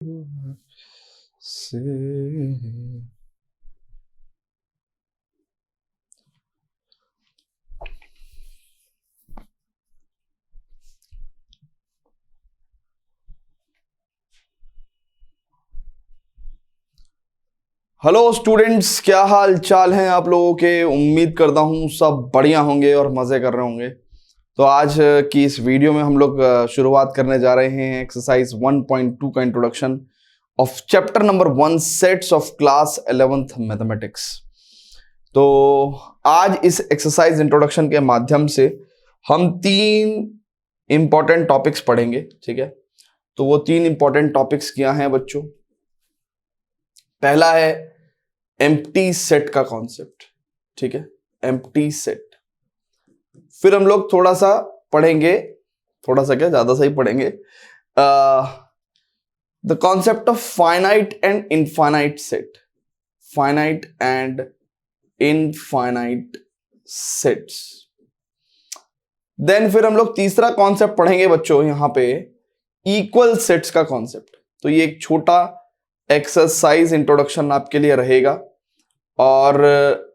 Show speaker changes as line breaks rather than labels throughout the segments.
से hello students, क्या हाल चाल हैं आप लोगों के। उम्मीद करता हूं सब बढ़िया होंगे और मज़े कर रहे होंगे। तो आज की इस वीडियो में हम लोग शुरुआत करने जा रहे हैं एक्सरसाइज 1.2 का introduction of chapter number 1 sets of class 11th mathematics. तो आज इस एक्सरसाइज इंट्रोडक्शन के माध्यम से हम 3 इंपॉर्टेंट टॉपिक्स पढ़ेंगे। ठीक है, तो वो 3 इंपॉर्टेंट टॉपिक्स क्या हैं बच्चों? पहला है एम्प्टी सेट का कॉन्सेप्ट। ठीक है, एम्प्टी सेट। फिर हम लोग थोड़ा सा पढ़ेंगे, थोड़ा सा क्या, ज्यादा सही पढ़ेंगे, the concept of finite and infinite set. Finite and infinite sets. Then फिर हम लोग तीसरा कॉन्सेप्ट पढ़ेंगे बच्चों यहां पे, इक्वल सेट्स का कॉन्सेप्ट। तो ये एक छोटा एक्सरसाइज इंट्रोडक्शन आपके लिए रहेगा, और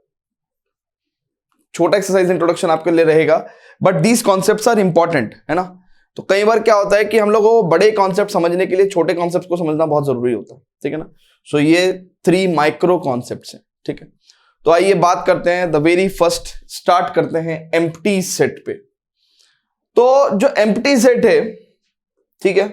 छोटा एक्सरसाइज इंट्रोडक्शन आपके लिए रहेगा, but these concepts are important, है ना। तो कई बार क्या होता है कि हम लोगों को बड़े कॉन्सेप्ट समझने के लिए छोटे कॉन्सेप्ट को समझना बहुत जरूरी होता है। ठीक है ना। सो ये 3 माइक्रो कॉन्सेप्ट्स हैं। ठीक है, तो आइए बात करते हैं, द वेरी फर्स्ट स्टार्ट करते हैं एम्प्टी सेट पे। तो जो एम्प्टी सेट है, ठीक है,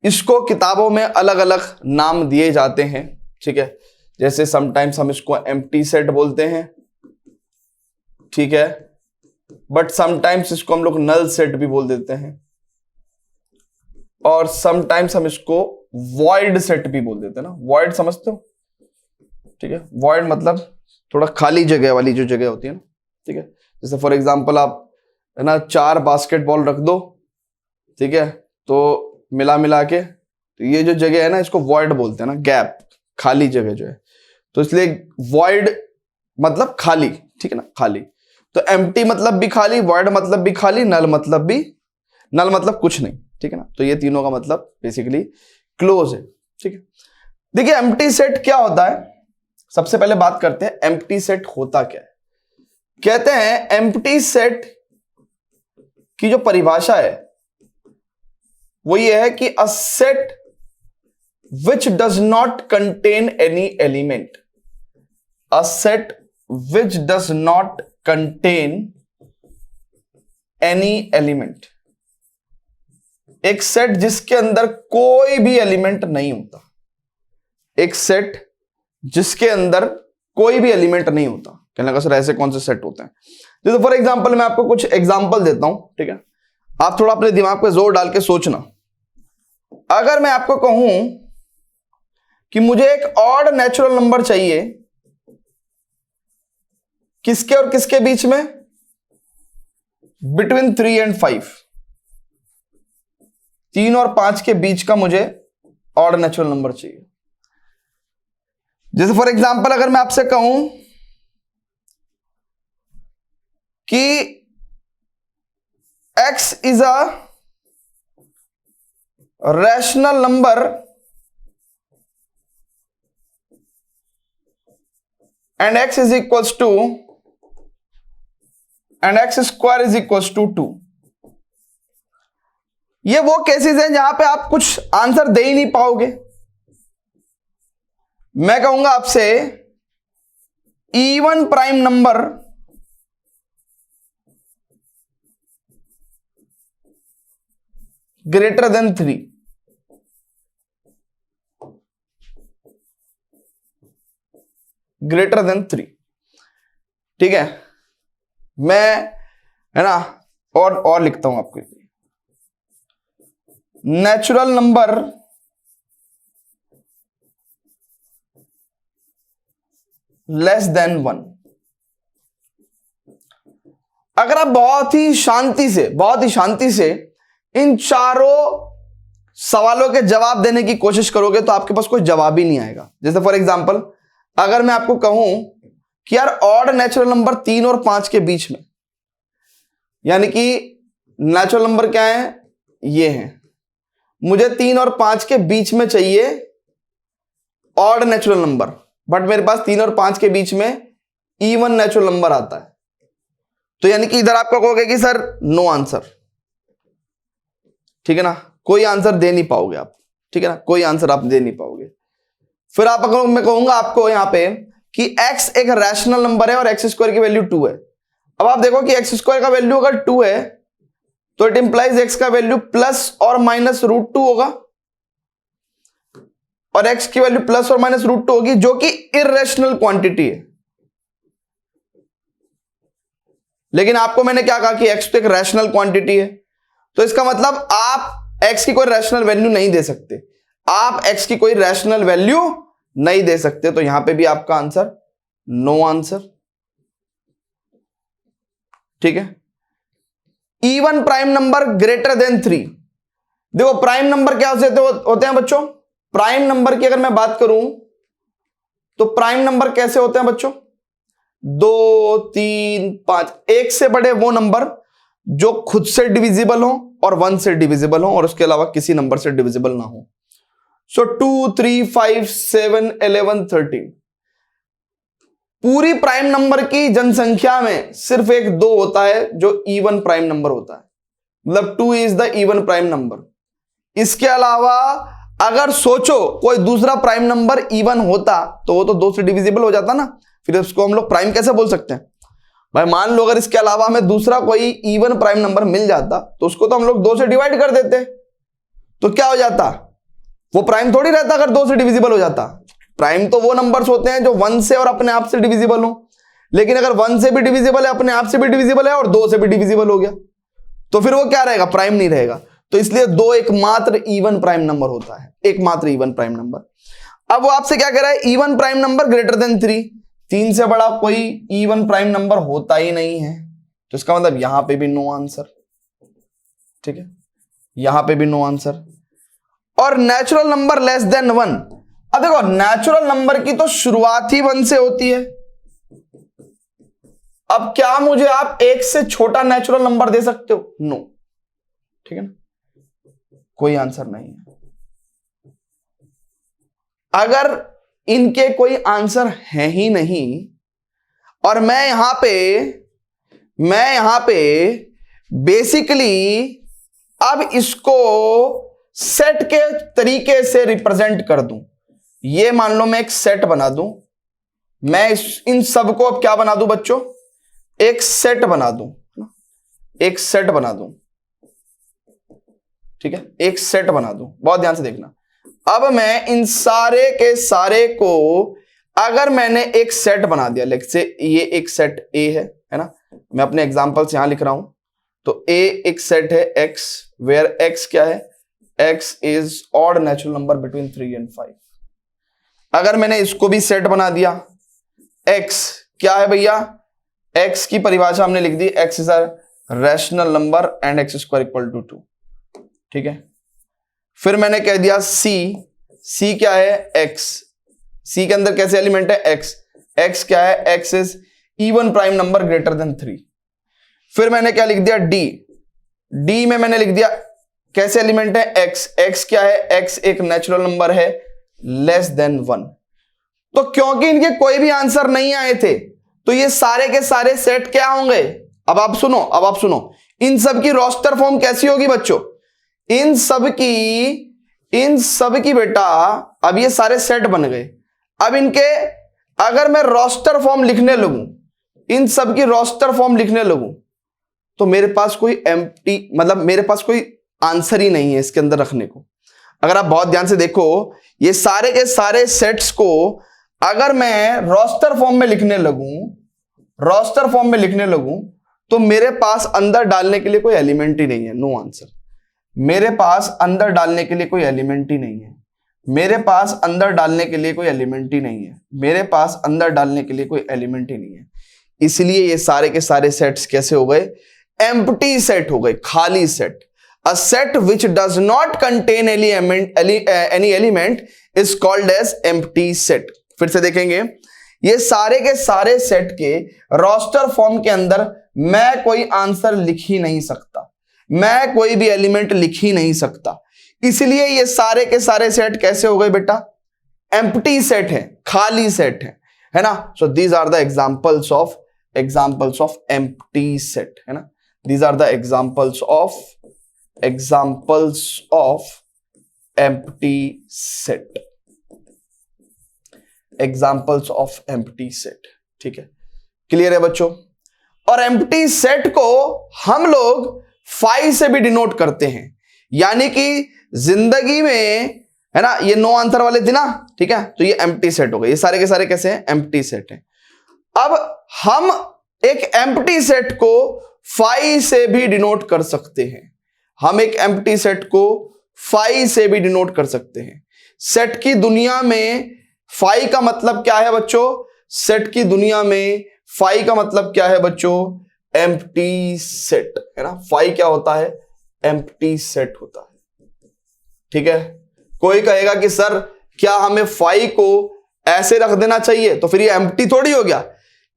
इसको किताबों में अलग अलग नाम दिए जाते हैं। ठीक है, जैसे समटाइम्स हम इसको एम्प्टी सेट बोलते हैं, ठीक है, बट समटाइम्स इसको हम लोग नल सेट भी बोल देते हैं, और समटाइम्स हम इसको वॉइड सेट भी बोल देते हैं ना। वॉइड समझते हो? ठीक है, वॉइड मतलब थोड़ा खाली जगह वाली जो जगह होती है ना। ठीक है, जैसे फॉर एग्जांपल आप, है ना, 4 बास्केटबॉल रख दो, ठीक है, तो मिला मिला के, तो ये जो जगह है ना, इसको वॉइड बोलते हैं ना, गैप, खाली जगह जो है। तो इसलिए वॉइड मतलब खाली, ठीक है ना, खाली। तो एम्प्टी मतलब भी खाली, वॉइड मतलब भी खाली, नल मतलब भी, नल मतलब कुछ नहीं। ठीक है ना, तो ये तीनों का मतलब बेसिकली क्लोज है। ठीक है, देखिए एम्प्टी सेट क्या होता है। सबसे पहले बात करते हैं एम्प्टी सेट होता क्या है। कहते हैं एम्प्टी सेट की जो परिभाषा है वो ये है कि a set which does not contain any element. A set which does not contain any element. एक सेट जिसके अंदर कोई भी एलिमेंट नहीं होता। एक सेट जिसके अंदर कोई भी एलिमेंट नहीं होता। कहने लगा सर ऐसे कौन से सेट होते हैं? जैसे फॉर एग्जांपल मैं आपको कुछ एग्जांपल देता हूं, ठीक है, आप थोड़ा अपने दिमाग पे जोर डाल के सोचना। अगर मैं आपको कहूं कि मुझे एक ऑड नेचुरल नंबर चाहिए, किसके और किसके बीच में? बिटवीन 3 and 5, 3 और 5 के बीच का मुझे ऑड नेचुरल नंबर चाहिए। जैसे फॉर एग्जांपल अगर मैं आपसे कहूं कि x is a rational number and x is equals to and x square is equals to 2। ये वो केसेस हैं जहां पे आप कुछ आंसर दे ही नहीं पाओगे। मैं कहूंगा आपसे even prime number greater than 3। Greater than 3, ठीक है। मैं, है ना, और लिखता हूं आपके लिए, नेचुरल नंबर लेस देन 1। अगर आप बहुत ही शांति से इन चारों सवालों के जवाब देने की कोशिश करोगे तो आपके पास कोई जवाब ही नहीं आएगा। जैसे फॉर एग्जांपल अगर मैं आपको कहूं कि यार ऑड नेचुरल नंबर 3 और 5 के बीच में, यानी कि नेचुरल नंबर क्या है, ये है, मुझे 3 और 5 के बीच में चाहिए ऑड नेचुरल नंबर, बट मेरे पास 3 और 5 के बीच में इवन नेचुरल नंबर आता है। तो यानी कि इधर आपका कहोगे कि सर नो आंसर, ठीक है ना, कोई आंसर दे नहीं पाओगे आप, ठीक है ना, कोई आंसर आप दे नहीं पाओगे। फिर आप अगर मैं कहूंगा आपको यहां पे कि x एक रैशनल नंबर है और एक्स स्क्वायर की वैल्यू 2 है। अब आप देखो कि एक्स स्क्वायर का वैल्यू अगर 2 है तो इट इंप्लाइज x का वैल्यू प्लस और माइनस √2 होगा, और x की वैल्यू प्लस और माइनस √2 होगी, जो कि इर्रेशनल क्वांटिटी है। लेकिन आपको मैंने क्या कहा कि x तो एक रैशनल क्वांटिटी है, तो इसका मतलब आप x की कोई रैशनल वैल्यू नहीं दे सकते, आप x की कोई रैशनल वैल्यू नहीं दे सकते। तो यहां पे भी आपका आंसर नो आंसर, ठीक है। Even prime number greater than 3। देखो प्राइम नंबर क्या होते हैं बच्चों, प्राइम नंबर की अगर मैं बात करूं तो प्राइम नंबर कैसे होते हैं बच्चों, 2, 3, 5, एक से बड़े वो नंबर जो खुद से डिविजिबल हो और 1 से डिविजिबल हो और उसके अलावा किसी नंबर से डिविजिबल ना हो। सो 2, 3, 5, 7, 11, 13, पूरी प्राइम नंबर की जनसंख्या में सिर्फ एक 2 होता है जो इवन प्राइम नंबर होता है, मतलब 2 is the even prime number. इसके अलावा अगर सोचो कोई दूसरा प्राइम नंबर इवन होता तो वो तो 2 से डिविजिबल हो जाता ना, फिर उसको हम लोग प्राइम कैसे बोल सकते हैं भाई। मान लो अगर इसके अलावा हमें दूसरा कोई इवन प्राइम नंबर मिल जाता तो उसको तो हम लोग 2 से डिवाइड कर देते, तो क्या हो जाता, वो प्राइम थोड़ी रहता अगर 2 से डिविजिबल हो जाता। प्राइम तो वो नंबर्स होते हैं जो 1 से और अपने आप से डिविजिबल हो, लेकिन अगर 1 से भी डिविजिबल है, अपने आप से भी डिविजिबल है और 2 से भी डिविजिबल हो गया, तो फिर वो क्या रहेगा, प्राइम नहीं रहेगा। तो इसलिए 2 एकमात्र इवन प्राइम नंबर होता है, एकमात्र इवन प्राइम नंबर। अब वो आपसे क्या कह रहा है, even prime number greater than 3, 3 से बड़ा कोई इवन प्राइम नंबर होता ही नहीं है, तो इसका मतलब यहां पे भी नो आंसर, ठीक है, यहां पे भी नो आंसर। और नेचुरल नंबर लेस देन 1, अब देखो नेचुरल नंबर की तो शुरुआत ही 1 से होती है। अब क्या मुझे आप 1 से छोटा नेचुरल नंबर दे सकते हो, नो, ठीक है ना, कोई आंसर नहीं है। अगर इनके कोई आंसर है ही नहीं और मैं यहां पे बेसिकली अब इसको सेट के तरीके से रिप्रेजेंट कर दूं, ये मान लो मैं एक सेट बना दूं, मैं इन सबको अब क्या बना दूं बच्चों, एक सेट बना दूं, एक सेट बना दूं, ठीक है, एक सेट बना दूं, बहुत ध्यान से देखना। अब मैं इन सारे के सारे को अगर मैंने एक सेट बना दिया, लेट से ये एक सेट ए है ना, मैं अपने एग्जांपल से यहां लिख रहा हूं, तो ए एक सेट है x, वेयर x क्या है, x is odd natural number between 3 and 5। अगर मैंने इसको भी सेट बना दिया, x क्या है भैया, x की परिभाषा हमने लिख दी, x is a rational number and x square equal to 2, ठीक है। फिर मैंने कह दिया c क्या है, x, c के अंदर कैसे एलिमेंट है, x क्या है, x is even prime number greater than 3। फिर मैंने क्या लिख दिया, d में मैंने लिख दिया कैसे एलिमेंट है, x क्या है, x एक नेचुरल नंबर है लेस देन 1। तो क्योंकि इनके कोई भी आंसर नहीं आए थे तो ये सारे के सारे सेट क्या होंगे, अब आप सुनो, इन सब की रोस्टर फॉर्म कैसी होगी बच्चों, इन सब की बेटा अब ये सारे सेट बन गए। अब इनके अगर मैं रोस्टर फॉर्म लिखने लगूं, इन सब की रोस्टर फॉर्म लिखने लगूं, तो मेरे पास कोई एम्प्टी, मतलब मेरे पास कोई आंसर ही नहीं है इसके अंदर रखने को। अगर आप बहुत ध्यान से देखो, ये सारे के सारे सेट्स को अगर मैं रोस्टर फॉर्म में लिखने लगूं, तो मेरे पास अंदर डालने के लिए कोई एलिमेंट ही नहीं है, नो आंसर। मेरे पास अंदर डालने के लिए कोई एलिमेंट ही नहीं है, मेरे पास अंदर डालने के लिए कोई एलिमेंट ही नहीं है, मेरे पास अंदर डालने के लिए कोई एलिमेंट ही नहीं है। इसलिए ये सारे के सारे सेट्स कैसे हो गए, एम्प्टी सेट हो गए, खाली set. A set which does not contain any element is called as empty set। फिर से देखेंगे, ये सारे के सारे सेट के रोस्टर फॉर्म के अंदर मैं कोई आंसर लिख ही नहीं सकता, मैं कोई भी एलिमेंट लिख ही नहीं सकता। इसलिए ये सारे के सारे सेट कैसे हो गए बेटा, एम्प्टी सेट है, खाली सेट है ना। So these are the examples of empty set, है ना। These are the examples of empty set, examples of empty set, ठीक है, क्लियर है बच्चों। और एम्प्टी सेट को हम लोग फाई से भी डिनोट करते हैं, यानी कि जिंदगी में, है ना, ये नो आंसर वाले थे ना, ठीक है, तो ये एम्प्टी सेट हो गए, ये सारे के सारे कैसे हैं, एम्प्टी सेट हैं। अब हम एक एम्प्टी सेट को फाई से भी डिनोट कर सकते हैं, हम एक एम्प्टी सेट को फाई से भी डिनोट कर सकते हैं। सेट की दुनिया में फाई का मतलब क्या है बच्चों, सेट की दुनिया में फाई का मतलब क्या है बच्चों, एम्प्टी सेट, है ना। फाई क्या होता है, एम्प्टी सेट होता है, ठीक है। कोई कहेगा कि सर क्या हमें फाई को ऐसे रख देना चाहिए, तो फिर ये एम्प्टी थोड़ी हो गया,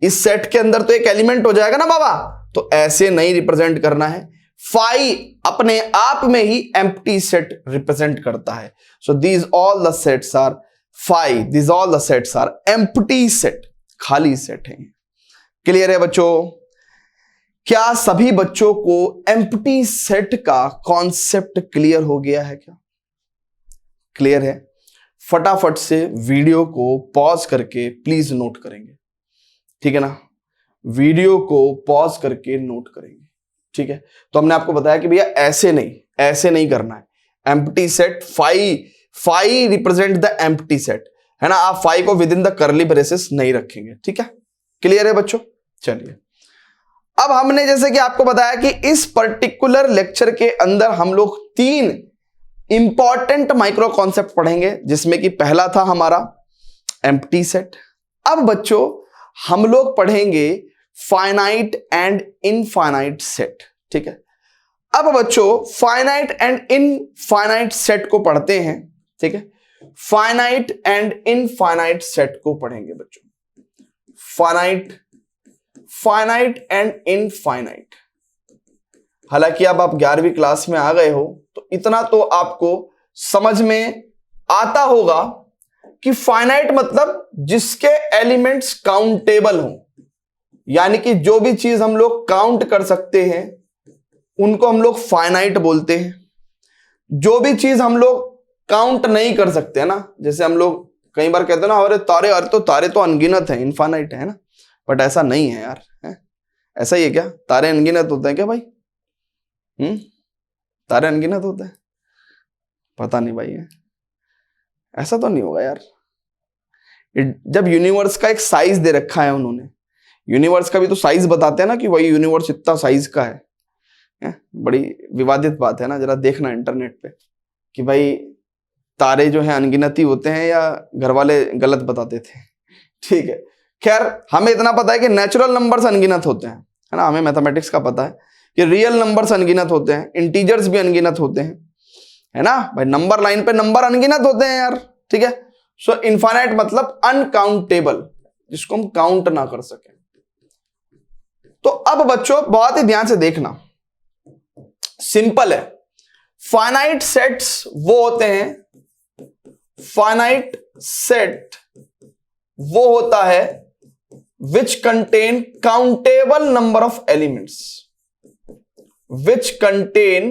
इस सेट के अंदर तो एक एलिमेंट हो जाएगा ना बाबा, तो ऐसे नहीं रिप्रेजेंट करना है। फाई अपने आप में ही एम्प्टी सेट रिप्रेजेंट करता है। So these all the sets are phi, these all the sets are empty set, खाली सेट है। क्लियर है बच्चों। क्या सभी बच्चों को एम्प्टी सेट का कॉन्सेप्ट क्लियर हो गया है क्या, क्लियर है। फटाफट से वीडियो को पॉज करके प्लीज नोट करेंगे, ठीक है ना, वीडियो को पॉज करके नोट करेंगे, ठीक है। तो हमने आपको बताया कि भैया ऐसे नहीं करना है। Empty set, phi represent the empty set, है ना, आप फाई को within the curly braces नहीं रखेंगे, ठीक है, क्लियर है बच्चों। चलिए, अब हमने जैसे कि आपको बताया कि इस पर्टिकुलर लेक्चर के अंदर हम लोग 3 इंपॉर्टेंट माइक्रो कॉन्सेप्ट पढ़ेंगे, जिसमें कि पहला था हमारा एम्प्टी सेट। अब बच्चों हम लोग पढ़ेंगे फाइनाइट एंड इनफाइनाइट सेट, ठीक है। अब बच्चों फाइनाइट एंड इनफाइनाइट सेट को पढ़ते हैं, ठीक है। फाइनाइट एंड इनफाइनाइट सेट को पढ़ेंगे बच्चों, फाइनाइट एंड इनफाइनाइट। हालांकि अब आप 11वीं क्लास में आ गए हो, तो इतना तो आपको समझ में आता होगा कि फाइनाइट मतलब जिसके एलिमेंट्स काउंटेबल हो, यानी कि जो भी चीज हम लोग काउंट कर सकते हैं उनको हम लोग फाइनाइट बोलते हैं। जो भी चीज हम लोग काउंट नहीं कर सकते, है ना, जैसे हम लोग कई बार कहते हैं ना, अरे तारे तो अनगिनत है, इनफाइनाइट है ना, बट ऐसा नहीं है यार, है? ऐसा ही है क्या, तारे अनगिनत होते हैं क्या भाई? तारे अनगिनत होते हैं? पता नहीं भाई, है ऐसा तो नहीं होगा यार। जब यूनिवर्स का एक साइज दे रखा है उन्होंने, यूनिवर्स का भी तो साइज बताते हैं ना, कि भाई यूनिवर्स इतना साइज का है। बड़ी विवादित बात है ना, जरा देखना इंटरनेट पे कि भाई तारे जो है अनगिनती होते हैं या घर वाले गलत बताते थे, ठीक है। खैर हमें इतना पता है कि नेचुरल नंबर्स अनगिनत होते हैं, है ना, हमें मैथमेटिक्स का पता है कि रियल नंबर्स अनगिनत होते हैं, इंटीजर्स भी अनगिनत होते हैं, है ना भाई, नंबर लाइन पे नंबर अनगिनत होते हैं यार, ठीक है। सो इनफाइनाइट मतलब अनकाउंटेबल, जिसको हम काउंट ना कर सके। तो अब बच्चों बहुत ही ध्यान से देखना, सिंपल है। फाइनाइट सेट्स वो होते हैं, फाइनाइट सेट वो होता है which contain countable number of elements, which contain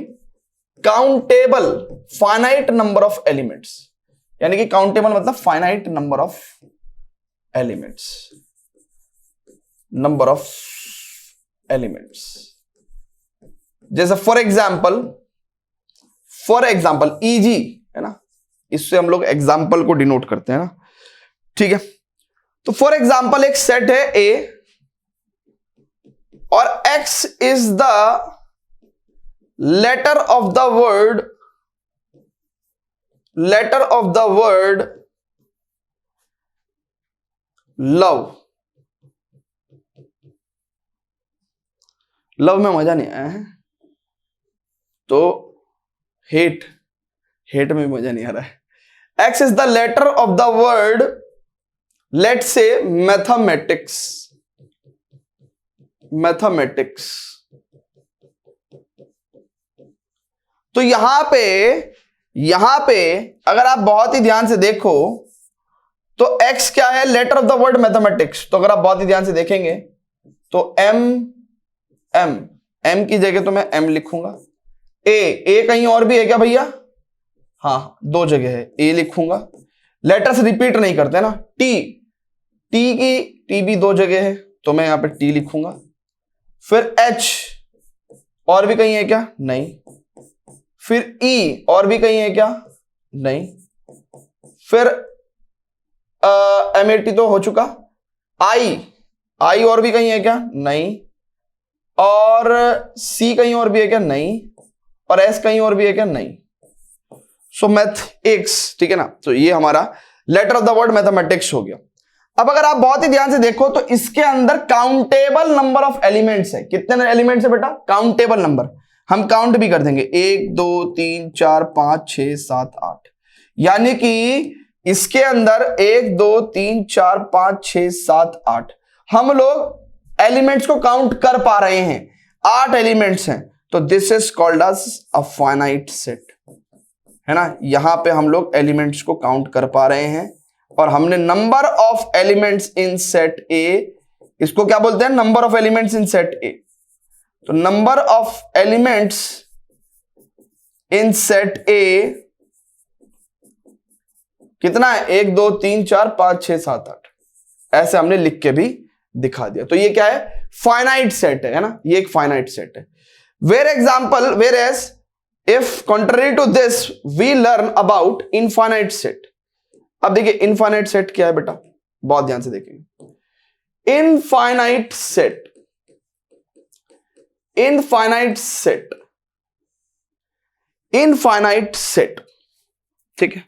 countable finite number of elements, यानी कि countable मतलब finite number of elements, number of elements। जैसे फॉर एग्जाम्पल EG, है ना, इससे हम लोग एग्जाम्पल को डिनोट करते हैं ना, ठीक है। तो फॉर एग्जाम्पल एक सेट है A और X is the letter of the word love. Love में मजा नहीं आया है तो हेट में मजा नहीं आ रहा है। X is the letter of the word, let's say mathematics. तो यहां पे यहां पे अगर आप बहुत ही ध्यान से देखो तो x क्या है, letter of the word mathematics. तो अगर आप बहुत ही ध्यान से देखेंगे तो m की जगह तो मैं m लिखूंगा। a कहीं और भी है क्या भैया? हाँ, दो जगह है, a लिखूंगा। लेटर्स रिपीट नहीं करते ना। t भी दो जगह है तो मैं यहां पे t लिखूंगा। फिर h और भी कहीं है क्या? नहीं। फिर e और भी कहीं है क्या? नहीं। फिर MAT तो हो चुका। I और भी कहीं है क्या? नहीं। और C कहीं और भी है क्या? नहीं। और S कहीं और भी है क्या? नहीं। सो मैथ एक्स, ठीक है ना। तो ये हमारा letter of the word mathematics हो गया। अब अगर आप बहुत ही ध्यान से देखो तो इसके अंदर काउंटेबल नंबर ऑफ एलिमेंट्स है। कितने एलिमेंट्स है बेटा? Countable number. हम काउंट भी कर देंगे, 1 2 3 4 5 6 7 8। यानी कि इसके अंदर 1 2 3 4 5 6 7 8 हम लोग एलिमेंट्स को काउंट कर पा रहे हैं। 8 एलिमेंट्स हैं, तो this is called as a finite set, है ना। यहां पे हम लोग एलिमेंट्स को काउंट कर पा रहे हैं और हमने number of elements in set A, इसको क्या बोलते हैं? Number of elements in set A. तो number of elements in set A कितना है? 1 2 3 4 5 6 7 8, ऐसे हमने लिख के भी दिखा दिया। तो ये क्या है? फाइनाइट सेट है ना। ये एक फाइनाइट सेट है। Whereas if contrary to this we learn about infinite set। अब देखिए इनफाइनाइट सेट क्या है बेटा, बहुत ध्यान से देखेंगे। इनफाइनाइट सेट, ठीक है।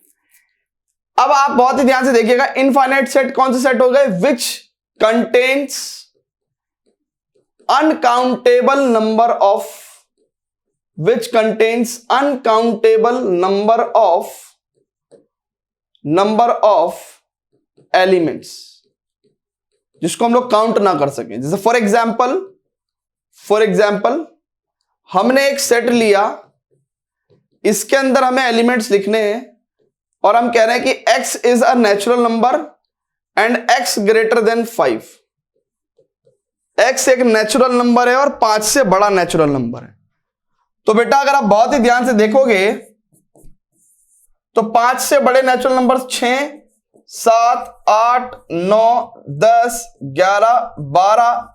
अब आप बहुत ही ध्यान से देखिएगा, इनफाइनाइट सेट कौन से सेट हो गए? Which contains uncountable number of elements, जिसको हम लोग काउंट ना कर सकें। जैसे फॉर एग्जाम्पल हमने एक सेट लिया, इसके अंदर हमें एलिमेंट्स लिखने हैं और हम कह रहे हैं कि x is a natural number and x greater than 5। x एक नेचुरल नंबर है और 5 से बड़ा नेचुरल नंबर है। तो बेटा अगर आप बहुत ही ध्यान से देखोगे तो 5 से बड़े नेचुरल नंबर 6 7 8 9 10 11 12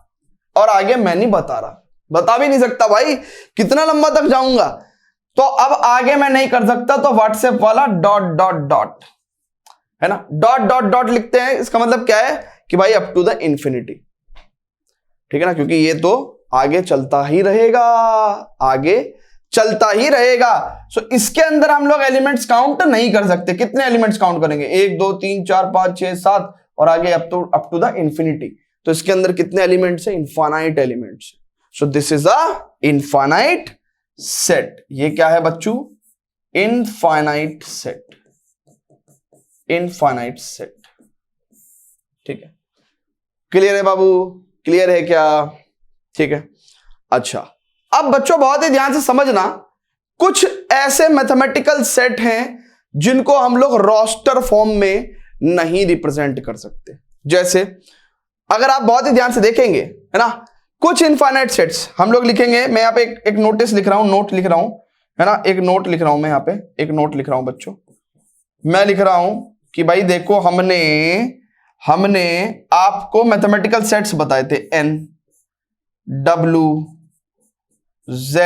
और आगे मैं नहीं बता भी नहीं सकता भाई, कितना लंबा तक जाऊंगा। तो अब आगे मैं नहीं कर सकता, तो व्हाट्सएप वाला डॉट है ना, डॉट लिखते हैं। इसका मतलब क्या है कि भाई अप टू द इंफिनिटी, ठीक है ना, क्योंकि ये तो आगे चलता ही रहेगा। सो इसके अंदर हम लोग एलिमेंट्स काउंट नहीं कर सकते। कितने एलिमेंट्स काउंट करेंगे? 1 2 3 4 5 6 7 और आगे अप टू द इंफिनिटी। तो इसके अंदर कितने एलिमेंट्स हैं? Infinite elements. So this is a infinite set. ये क्या है बच्चों? इनफाइनाइट सेट, ठीक है। क्लियर है बाबू? क्लियर है क्या? ठीक है। अच्छा, अब बच्चों बहुत ही ध्यान से समझना, कुछ ऐसे मैथमेटिकल सेट हैं जिनको हम लोग रोस्टर फॉर्म में नहीं रिप्रेजेंट कर सकते। जैसे अगर आप बहुत ही ध्यान से देखेंगे, है ना, कुछ इनफाइनाइट सेट्स हम लोग लिखेंगे। मैं यहां पे एक नोटिस लिख रहा हूं, नोट लिख रहा हूं, है ना, एक नोट लिख रहा हूं। मैं यहां पे एक नोट लिख रहा हूं बच्चों। मैं लिख रहा हूं कि भाई देखो, हमने आपको मैथमेटिकल सेट्स बताए थे, N W Z,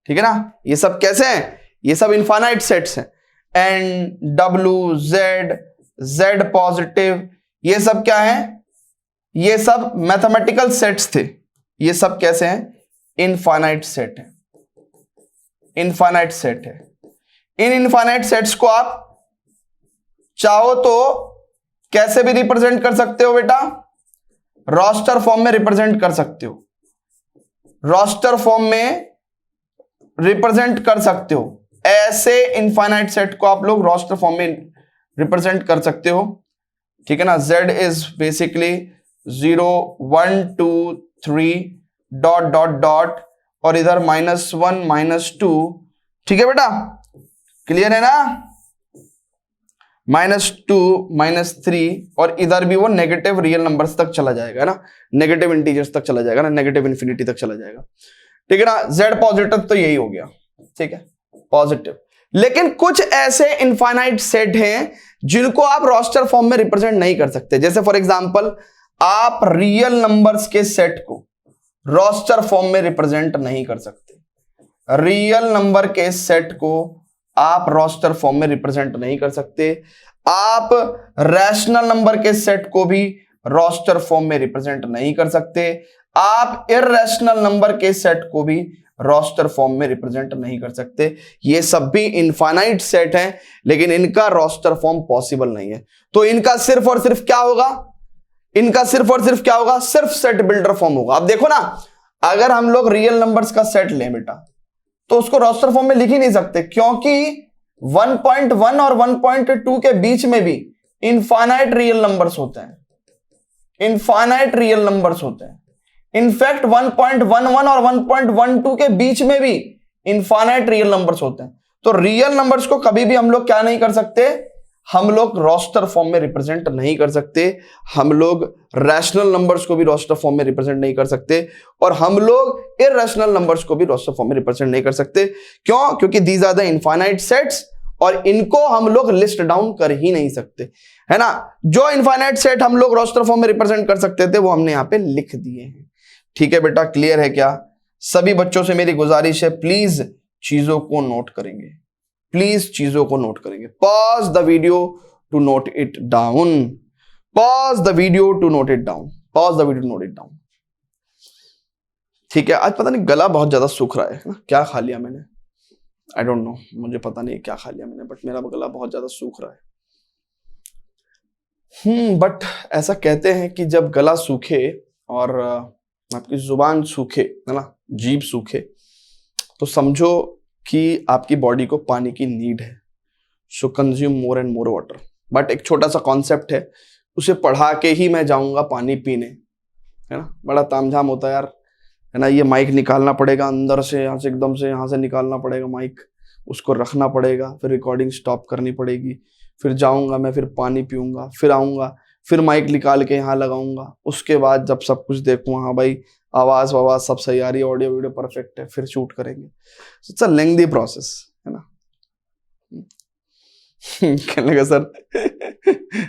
ठीक है ना। ये सब कैसे हैं? ये सब इनफाइनाइट सेट्स हैं। N W Z पॉजिटिव, ये सब क्या है? ये सब मैथमेटिकल सेट्स थे। ये सब कैसे हैं? इनफाइनाइट सेट है। इन इनफाइनाइट सेट्स को आप चाहो तो कैसे भी रिप्रेजेंट कर सकते हो बेटा? रोस्टर फॉर्म में रिप्रेजेंट कर सकते हो। ऐसे इनफाइनाइट सेट को आप लोग रोस्टर फॉर्म में रिप्रेजेंट कर सकते हो, ठीक है ना। Z इज बेसिकली 0 1 2 3 डॉट और इधर -1 -2, ठीक है बेटा। क्लियर है ना? -2 -3 और इधर भी वो नेगेटिव रियल नंबर्स तक चला जाएगा ना, नेगेटिव इंटीजर्स तक चला जाएगा ना, नेगेटिव इन्फिनिटी तक चला जाएगा, ठीक है ना। Z पॉजिटिव तो यही हो गया, ठीक है, पॉजिटिव। लेकिन कुछ ऐसे इनफाइनाइट सेट हैं जिनको आप रोस्टर फॉर्म में रिप्रेजेंट नहीं कर सकते। जैसे फॉर एग्जांपल आप रियल नंबर्स के सेट को रोस्टर फॉर्म में रिप्रेजेंट नहीं कर सकते। रियल नंबर के सेट को आप रोस्टर फॉर्म में रिप्रेजेंट नहीं कर सकते। आप रैशनल नंबर के सेट को भी रोस्टर फॉर्म में रिप्रेजेंट नहीं कर सकते। आप इररेशनल नंबर के सेट को भी रोस्टर फॉर्म में रिप्रेजेंट नहीं कर सकते। ये सब भी इनफाइनाइट सेट हैं, लेकिन इनका रोस्टर फॉर्म पॉसिबल नहीं है। तो इनका सिर्फ और सिर्फ क्या होगा? इनका सिर्फ और सिर्फ क्या होगा? सिर्फ सेट बिल्डर फॉर्म होगा। अब देखो ना, अगर हम लोग रियल नंबर्स का सेट लें बेटा, तो उसको रोस्टर फॉर्म में लिख ही नहीं सकते, क्योंकि 1.1 और 1.2 के बीच में भी इनफाइनाइट रियल नंबर्स होते हैं, इनफाइनाइट रियल नंबर्स होते हैं। इनफैक्ट 1.11 और 1.12 के बीच में भी इनफाइनाइट रियल नंबर्स होते हैं। तो रियल नंबर्स को कभी भी हम लोग क्या नहीं कर सकते? हम लोग रोस्टर फॉर्म में रिप्रेजेंट नहीं कर सकते। हम लोग रैशनल नंबर्स को भी रोस्टर फॉर्म में रिप्रेजेंट नहीं कर सकते, और हम लोग इररेशनल नंबर्स को भी रोस्टर फॉर्म में रिप्रेजेंट नहीं कर सकते। क्यों? क्योंकि these are the infinite sets, और इनको हम लोग लिस्ट डाउन कर ही नहीं सकते, है ना। जो इनफाइनाइट सेट हम लोग रोस्टर फॉर्म में रिप्रेजेंट कर सकते थे वो हमने यहां पे लिख दिए हैं। ठीक है बेटा, क्लियर है क्या? सभी बच्चों से मेरी गुजारिश है, प्लीज चीजों को नोट करेंगे, प्लीज चीजों को नोट करेंगे। Pause the video to note it down, pause the video to note it down, pause the video to note it down. ठीक है, आज पता नहीं गला बहुत ज्यादा सूख रहा है ना, क्या खा लिया मैंने, आई डोंट नो, मुझे पता नहीं क्या खा लिया मैंने, बट मेरा गला बहुत ज्यादा सूख रहा है। बट ऐसा कहते हैं कि जब गला सूखे और आपकी जुबान सूखे, है ना, जीभ सूखे, तो समझो कि आपकी बॉडी को पानी की नीड है। So consume more and more water. But एक छोटा सा कॉन्सेप्ट है, उसे पढ़ा के ही मैं जाऊंगा पानी पीने, है ना। बड़ा तामझाम होता है यार, है ना। ये माइक निकालना पड़ेगा अंदर से, यहाँ से एकदम से यहाँ से निकालना पड़ेगा माइक, उसको रखना पड़ेगा, फिर रिकॉर्डिंग स्टॉप करनी पड़ेगी, फिर जाऊंगा मैं, फिर पानी पीऊंगा, फिर आऊंगा, फिर माइक निकाल के यहाँ लगाऊंगा। उसके बाद जब सब कुछ देखूंगा, हाँ भाई आवाज वावाज सब सही आ रही है, ऑडियो वीडियो परफेक्ट है, फिर शूट करेंगे। इट्स अ लेंथी प्रोसेस, है ना। कहने लगा सर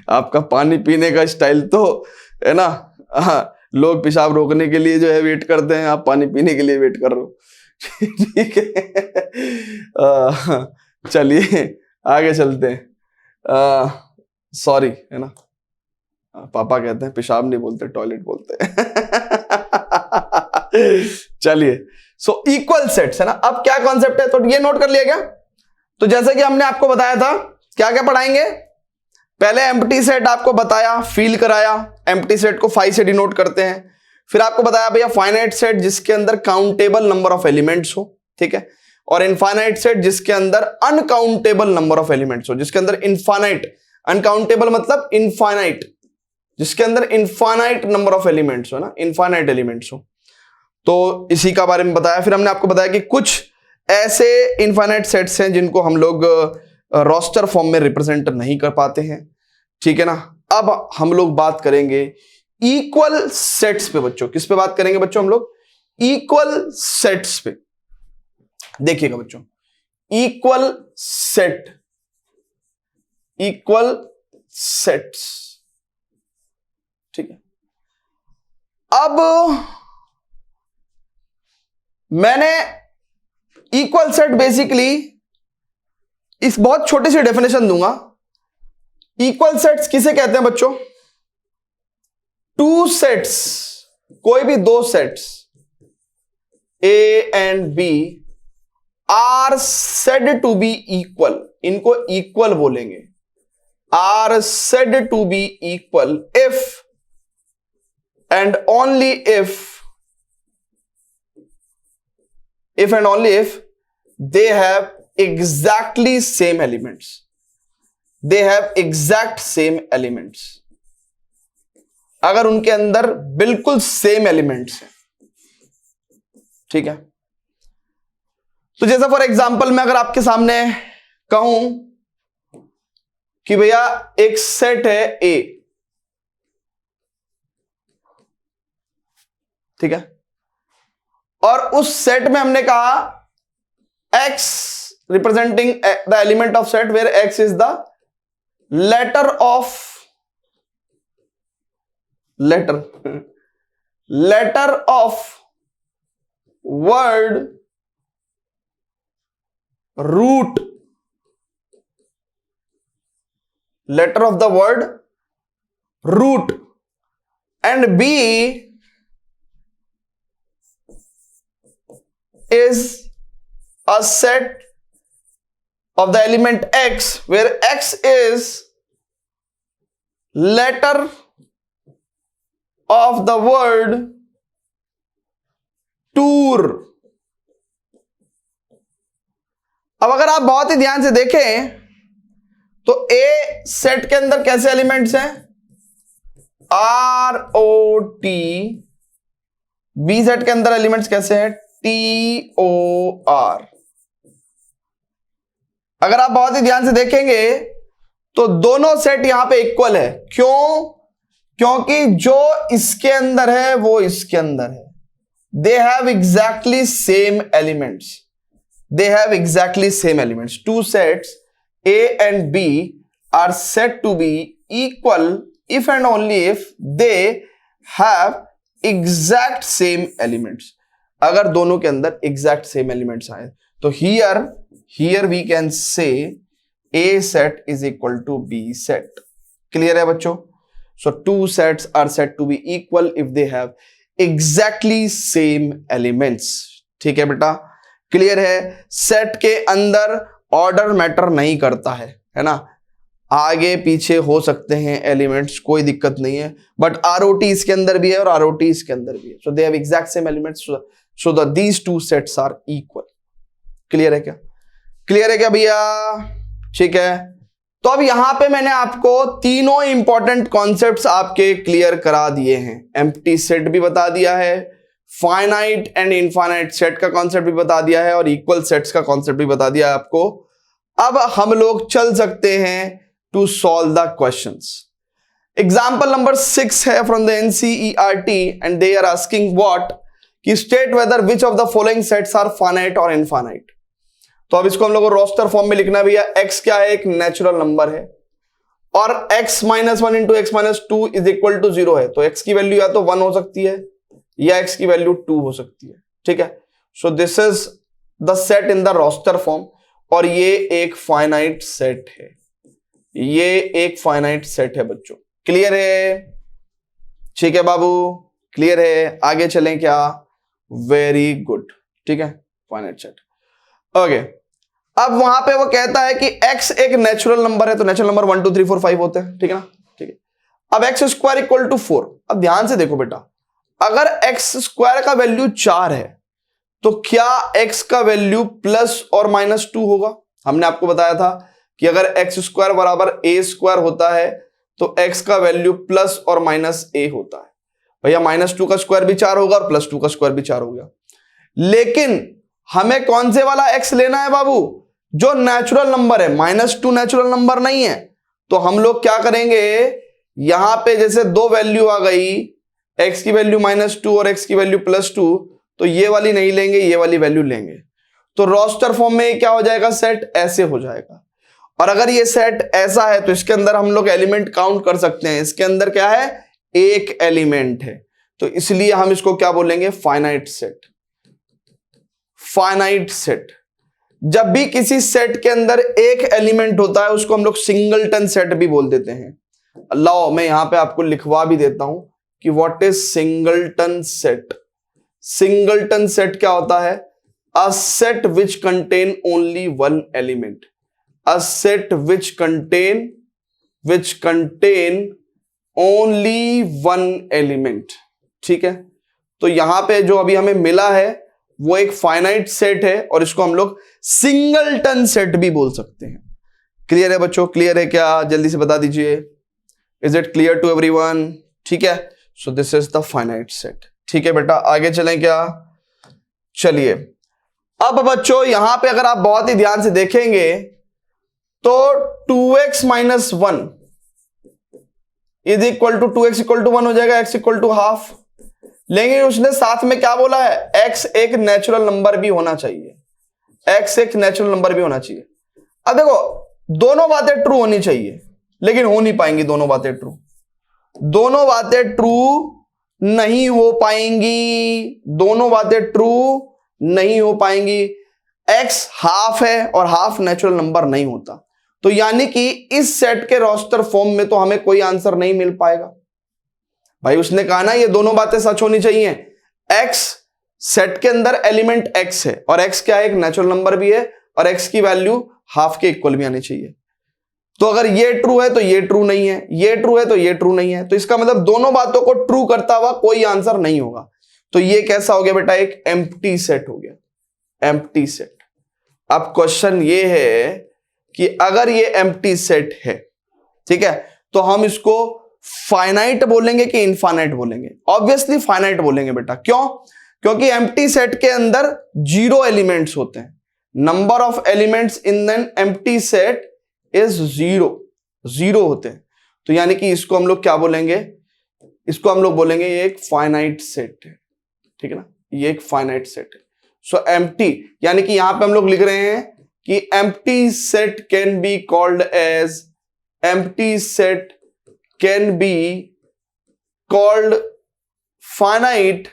आपका पानी पीने का स्टाइल तो, है ना, लोग पेशाब रोकने के लिए जो है वेट करते हैं, आप पानी पीने के लिए वेट कर रहे हो। ठीक है, चलिए आगे चलते हैं। सॉरी, है ना, पापा कहते हैं पेशाब नहीं बोलते, टॉयलेट बोलते हैं। चलिए, सो इक्वल सेट्स, है ना। अब क्या कॉन्सेप्ट है, तो ये नोट कर लिया क्या? तो जैसे कि हमने आपको बताया था, क्या क्या पढ़ाएंगे, पहले एम्प्टी सेट आपको बताया, फील कराया, एम्प्टी सेट को 5 से डिनोट करते हैं। फिर आपको बताया भैया फाइनाइट सेट जिसके अंदर काउंटेबल नंबर ऑफ एलिमेंट्स हो, ठीक है, और इनफाइनाइट सेट जिसके अंदर अनकाउंटेबल नंबर ऑफ एलिमेंट्स हो, जिसके अंदर इनफाइनाइट, अनकाउंटेबल मतलब इनफाइनाइट, जिसके अंदर इनफाइनाइट नंबर ऑफ एलिमेंट्स हो ना, इनफाइनाइट एलिमेंट्स हो। तो इसी का बारे में बताया। फिर हमने आपको बताया कि कुछ ऐसे इनफाइनाइट सेट्स हैं जिनको हम लोग रोस्टर फॉर्म में रिप्रेजेंट नहीं कर पाते हैं, ठीक है ना। अब हम लोग बात करेंगे इक्वल सेट्स पे बच्चों। किस पे बात करेंगे बच्चों हम लोग? इक्वल सेट्स पे। देखिएगा बच्चों, इक्वल सेट, इक्वल सेट्स, ठीक है। अब मैंने इक्वल सेट बेसिकली इस बहुत छोटी सी डेफिनेशन दूंगा। इक्वल सेट्स किसे कहते हैं बच्चों? टू सेट्स, कोई भी दो sets A and B are said to be equal, इनको इक्वल बोलेंगे, are said to be equal if and only if and only if they have exactly same elements, they have exact same elements, अगर उनके अंदर बिल्कुल same elements हैं, ठीक है। तो जैसा फॉर एग्जांपल मैं अगर आपके सामने कहूं कि भैया एक सेट है ए, ठीक है, और उस सेट में हमने कहा x representing the element of set where x is the letter of word root, letter of the word root, and B is a set of the element x where x is letter of the word tour. अब अगर आप बहुत ही ध्यान से देखें तो ए set के अंदर कैसे एलिमेंट्स हैं, R O T, B set के अंदर एलिमेंट्स कैसे हैं, टी ओ आर। अगर आप बहुत ही ध्यान से देखेंगे तो दोनों सेट यहां पे इक्वल है। क्यों? क्योंकि जो इसके अंदर है वो इसके अंदर है। दे have exactly same elements, they have exactly same elements. Two sets A and B are said to be equal if and only if they have exact same elements. अगर दोनों के अंदर exact same elements आए तो here we can say A set is equal to B set. Clear है बच्चों? So two sets are said to be equal if they have exactly same elements. ठीक है बेटा, क्लियर है? सेट के अंदर ऑर्डर मैटर नहीं करता है ना, आगे पीछे हो सकते हैं एलिमेंट्स, कोई दिक्कत नहीं है, बट आरओटी इसके अंदर भी है और आरओटी इसके अंदर भी है, so they have exact same elements, so the these two sets are equal. Clear है क्या? क्लियर है क्या भैया? ठीक है, तो अब यहां पे मैंने आपको तीनों इंपॉर्टेंट कॉन्सेप्ट्स आपके क्लियर करा दिए हैं। एम्प्टी सेट भी बता दिया है, फाइनाइट एंड इनफाइनाइट सेट का कॉन्सेप्ट भी बता दिया है, और इक्वल सेट्स का कॉन्सेप्ट भी बता दिया है आपको। अब हम लोग चल सकते हैं to solve the questions. Example number 6 है from the NCERT and they are asking what, कि state whether which of the following sets are finite और इनफाइनाइट। तो अब इसको हम लोग को रोस्टर फॉर्म में लिखना भी है। x क्या है? एक नेचुरल नंबर है, और x - 1 into x - 2 is equal to 0 है, तो x की वैल्यू या तो 1 हो सकती है या x की वैल्यू 2 हो सकती है। ठीक है, so this is the set in the roster form, और ये एक फाइनाइट सेट है, ये एक फाइनाइट सेट है बच्चों। क्लियर है? ठीक है बाबू, क्लियर है? आगे चलें क्या? वेरी गुड, ठीक है, फाइनाइट सेट। ओके, अब वहां पे वो कहता है कि x एक नेचुरल नंबर है, तो नेचुरल नंबर 1 2 3 4 5 होते हैं, ठीक है ना? ठीक है, अब x² इक्वल टू 4। अब ध्यान से देखो बेटा, अगर x² का वैल्यू 4 है तो क्या x का वैल्यू प्लस और -2 होगा? हमने आपको बताया था कि अगर x² बराबर a² होता है तो x का वैल्यू प्लस और -a होता है। भैया -2 का स्क्वायर भी 4 होगा और +2 का स्क्वायर भी 4 हो गया, लेकिन हमें कौन से वाला x लेना है बाबू? जो नेचुरल नंबर है। -2 नेचुरल नंबर नहीं है, तो हम लोग क्या करेंगे, यहां पे जैसे दो वैल्यू आ गई, x की वैल्यू -2 और x की वैल्यू +2, तो ये वाली नहीं लेंगे, ये वाली वैल्यू लेंगे, तो रोस्टर फॉर्म में क्या हो जाएगा? सेट ऐसे हो जाएगा। और अगर ये सेट ऐसा है तो इसके अंदर हम लोग एलिमेंट काउंट कर सकते हैं। इसके अंदर क्या है? एक एलिमेंट है, तो इसलिए हम इसको क्या बोलेंगे? Finite set. फाइनाइट सेट, जब भी किसी सेट के अंदर एक एलिमेंट होता है उसको हम लोग सिंगलटन सेट भी बोल देते हैं। लाओ मैं यहां पे आपको लिखवा भी देता हूं कि what is singleton set. Singleton set क्या होता है? A set which contain only one element, a set which contain only one element. ठीक है, तो यहां पे जो अभी हमें मिला है वो एक फाइनाइट सेट है, और इसको हम लोग सिंगलटन सेट भी बोल सकते हैं। क्लियर है बच्चों? क्लियर है क्या? जल्दी से बता दीजिए, is it clear to everyone? ठीक है, so this is the finite set. ठीक है बेटा, आगे चलें क्या? चलिए, अब बच्चों यहां पे अगर आप बहुत ही ध्यान से देखेंगे तो 2x minus 1 is equal to 2x equal to 1 हो जाएगा, x इक्वल टू हाफ लेंगे। उसने साथ में क्या बोला है, x एक नेचुरल नंबर भी होना चाहिए, x एक नेचुरल नंबर भी होना चाहिए। अब देखो दोनों बातें ट्रू होनी चाहिए, लेकिन हो नहीं पाएंगी दोनों बातें ट्रू, दोनों बातें ट्रू नहीं हो पाएंगी, दोनों बातें ट्रू नहीं हो पाएंगी। x हाफ है और हाफ नेचुरल नंबर नहीं होता, तो यानी कि इस सेट के रोस्टर फॉर्म में तो हमें कोई आंसर नहीं मिल पाएगा। भाई उसने कहा ना ये दोनों बातें सच होनी चाहिए, x सेट के अंदर एलिमेंट x है और x क्या है, एक नेचुरल नंबर भी है, और x की वैल्यू हाफ के इक्वल भी आनी चाहिए। तो अगर ये ट्रू है तो ये ट्रू नहीं है, ये ट्रू है तो ये ट्रू नहीं है, तो इसका मतलब दोनों बातों को ट्रू करता हुआ कोई आंसर नहीं होगा। तो ये कैसा हो गया बेटा, एक एम्प्टी सेट हो गया, एम्प्टी सेट। अब क्वेश्चन ये है कि अगर ये एम्प्टी सेट है, ठीक है, तो हम इसको फाइनाइट बोलेंगे कि इनफाइनाइट बोलेंगे? ऑब्वियसली फाइनाइट बोलेंगे बेटा। क्यों? क्योंकि एम्प्टी सेट के अंदर 0 एलिमेंट्स होते हैं। Number of elements in an empty set is 0 होते हैं। तो यानी कि इसको हम लोग क्या बोलेंगे, इसको हम लोग बोलेंगे ये एक फाइनाइट सेट है, ठीक है ना, ये एक फाइनाइट सेट है। सो एम्प्टी, यानी कि यहां पे हम लोग लिख रहे हैं कि empty set can be called as, empty set can be called finite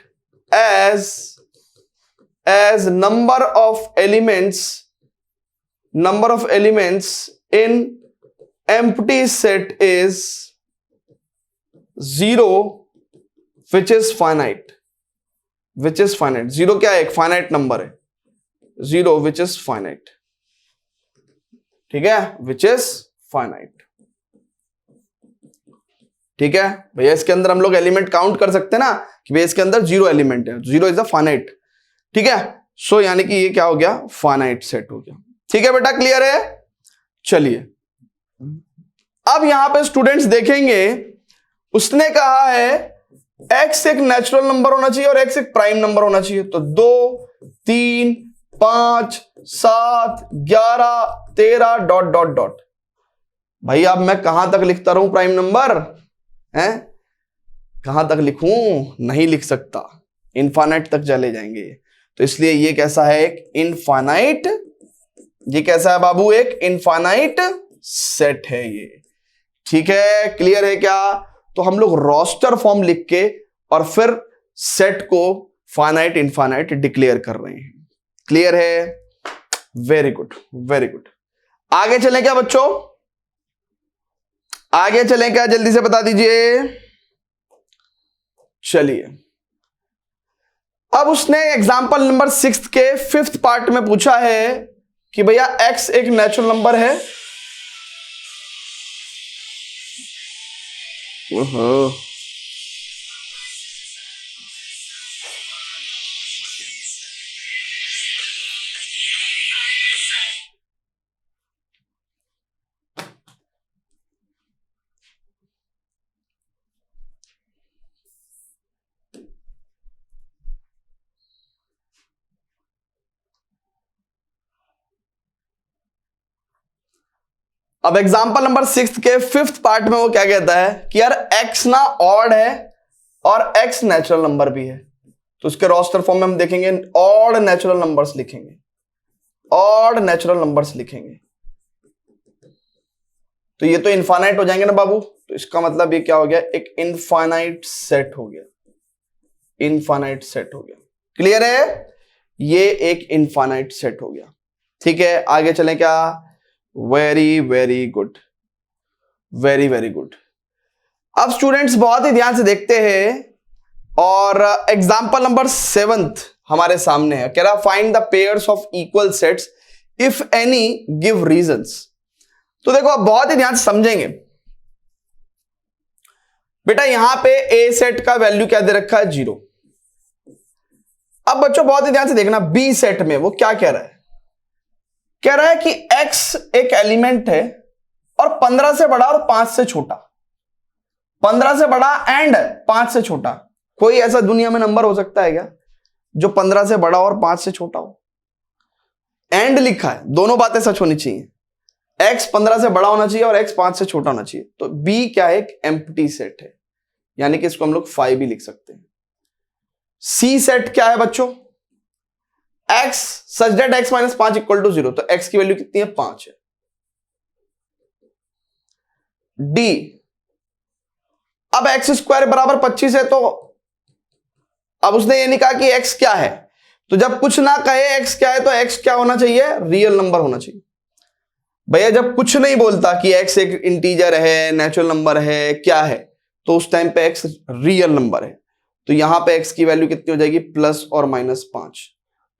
as number of elements in empty set is 0 which is finite, 0 क्या है, एक फाइनाइट नंबर है, 0 which is finite, ठीक है, which is finite, ठीक है भैया। इसके अंदर हम लोग एलिमेंट काउंट कर सकते हैं ना कि भैया इसके अंदर 0 एलिमेंट है, 0 इज अ फाइनाइट, ठीक है। सो यानी कि ये क्या हो गया, फाइनाइट सेट हो गया, ठीक है बेटा, क्लियर है। चलिए अब यहां पे स्टूडेंट्स देखेंगे, उसने कहा है x एक नेचुरल नंबर होना चाहिए और x एक प्राइम नंबर होना चाहिए। तो 2, 3, 5, 7, 11, 13 डॉट डॉट डॉट। भाई अब मैं कहां तक लिखता रहूं प्राइम नंबर है, कहां तक लिखूं, नहीं लिख सकता, इनफाइनाइट तक चले जाएंगे। तो इसलिए ये कैसा है, एक इनफाइनाइट, ये कैसा है बाबू, एक इनफाइनाइट सेट है ये, ठीक है, क्लियर है क्या। तो हम लोग रोस्टर फॉर्म लिख के और फिर सेट को फाइनाइट इनफाइनाइट डिक्लेयर कर रहे हैं, क्लियर है, वेरी गुड वेरी गुड। आगे चलें क्या बच्चों, आगे चलें क्या, जल्दी से बता दीजिए। चलिए अब उसने एग्जांपल नंबर 6 के 5th पार्ट में पूछा है कि भैया x एक नेचुरल नंबर है, अब एग्जांपल नंबर 6 के 5th पार्ट में वो क्या कहता है कि यार x ना ऑड है और x नेचुरल नंबर भी है। तो उसके रोस्टर फॉर्म में हम देखेंगे ऑड नेचुरल नंबर्स लिखेंगे, ऑड नेचुरल नंबर्स लिखेंगे। तो ये तो इनफाइनाइट हो जाएंगे ना बाबू, तो इसका मतलब ये क्या हो गया, एक इनफाइनाइट सेट हो गया, इनफाइनाइट सेट हो गया, क्लियर है, ये एक इनफाइनाइट सेट हो गया, ठीक है। आगे चलें क्या, very very good, very very good. अब स्टूडेंट्स बहुत ही ध्यान से देखते हैं और एग्जांपल नंबर 7th हमारे सामने है, कह रहा find the pairs of equal sets if any give reasons. तो देखो अब बहुत ही ध्यान से समझेंगे बेटा, यहां पे ए सेट का वैल्यू क्या दे रखा है, 0। अब बच्चों बहुत ही ध्यान से देखना, बी सेट में वो क्या कह रहा है, कह रहा है कि x एक एलिमेंट है और 15 से बड़ा और 5 से छोटा, 15 से बड़ा एंड 5 से छोटा। कोई ऐसा दुनिया में नंबर हो सकता है क्या जो 15 से बड़ा और 5 से छोटा हो? एंड लिखा है, दोनों बातें सच होनी चाहिए, x 15 से बड़ा होना चाहिए और x 5 से छोटा होना चाहिए। तो b क्या है, एक एम्प्टी सेट है, यानी कि इसको हम लोग 5 भी लिख सकते हैं। c सेट क्या है बच्चों, x such that x minus 5 equal to 0, तो x की वैल्यू कितनी है, 5 है। d, अब x स्क्वायर बराबर 25 है, तो अब उसने ये नहीं कहा कि x क्या है, तो जब कुछ ना कहे x क्या है तो x क्या होना चाहिए, रियल नंबर होना चाहिए। भैया जब कुछ नहीं बोलता कि x एक इंटीजर है, नेचुरल नंबर है, क्या है, तो उस टाइम पे x रियल नंबर है। तो यहां पे x की वैल्यू कितनी हो जाएगी, प्लस और -5।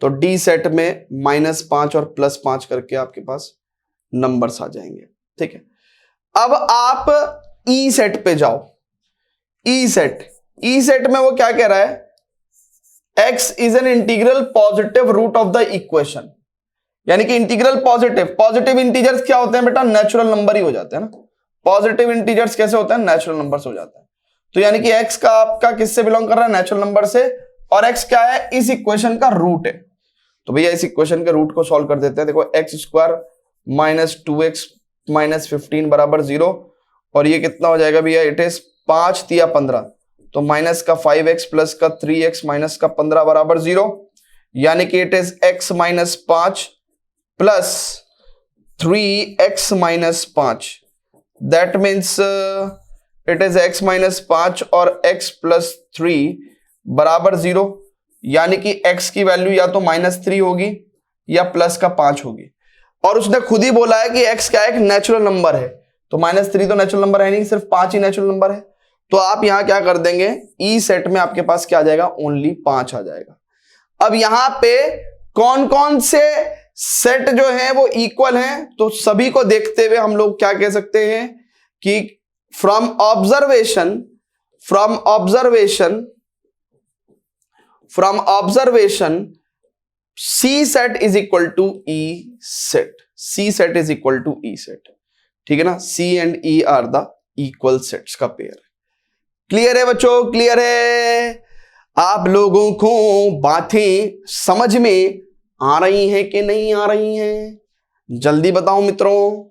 तो डी सेट में -5 और +5 करके आपके पास नंबर्स आ जाएंगे। ठीक है, अब आप ई सेट पे जाओ। ई सेट में वो क्या कह रहा है, x is an integral positive root of the equation, यानी कि इंटीग्रल पॉजिटिव इंटीजर्स क्या होते हैं बेटा, नेचुरल नंबर ही हो जाते हैं ना। पॉजिटिव इंटीजर्स कैसे होते हैं, नेचुरल नंबर्स हो जाते हैं। तो यानी कि x का आपका किससे बिलोंग कर रहा है, नेचुरल नंबर से, और x क्या है, इस इक्वेशन का रूट है। तो भैया इस इक्वेशन के रूट को सॉल्व कर देते हैं। देखो x square minus 2x minus 15 बराबर 0, और ये कितना हो जाएगा भैया, इट इज 5 तिया 15, तो माइनस का 5x प्लस का 3x माइनस का 15 बराबर 0, यानी कि it is x minus 5 plus 3x minus 5, that means it is x minus 5 और x प्लस 3 बराबर 0, यानी कि x की वैल्यू या तो -3 होगी या प्लस का 5 होगी। और उसने खुद ही बोला है कि x क्या है, एक नेचुरल नंबर है, तो -3 तो नेचुरल नंबर है नहीं, सिर्फ 5 ही नेचुरल नंबर है। तो आप यहां क्या कर देंगे, ई सेट में आपके पास क्या आ जाएगा, ओनली 5 आ जाएगा। अब यहां पे कौन कौन से सेट जो है वो इक्वल हैं, तो सभी को देखते हुए हम लोग क्या कह सकते हैं कि from observation C set is equal to E set, ठीक है ना। C and E are the equal sets का पेयर। क्लियर है बच्चों, क्लियर है? आप लोगों को बातें समझ में आ रही हैं कि नहीं आ रही हैं, जल्दी बताओ मित्रों।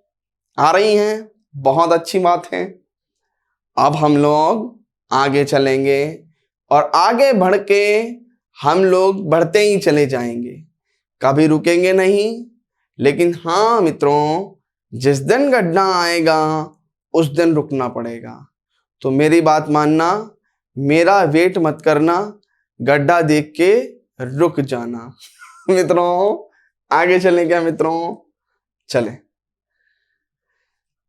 आ रही हैं, बहुत अच्छी बात है। अब हम लोग आगे चलेंगे और आगे बढ़ के हम लोग बढ़ते ही चले जाएंगे, कभी रुकेंगे नहीं। लेकिन हाँ मित्रों, जिस दिन गड्ढा आएगा उस दिन रुकना पड़ेगा। तो मेरी बात मानना, मेरा वेट मत करना, गड्ढा देख के रुक जाना। मित्रों आगे चलें क्या मित्रों, चलें।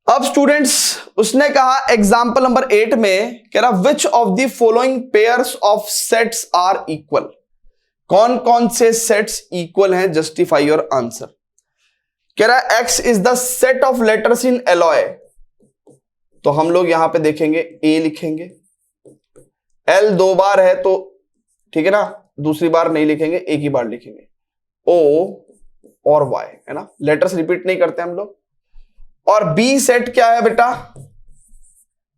अब स्टूडेंट्स उसने कहा एग्जाम्पल नंबर 8 में कह रहा which of the following pairs of sets are equal, कौन कौन से सेट्स इक्वल हैं, जस्टिफाई योर आंसर। कह रहा x is the set of letters in alloy, तो हम लोग यहां पे देखेंगे a लिखेंगे, l 2 बार है तो ठीक है ना, दूसरी बार नहीं लिखेंगे, एक ही बार लिखेंगे, o और y है ना, लेटर्स रिपीट नहीं करते हम लोग। और b सेट क्या है बेटा,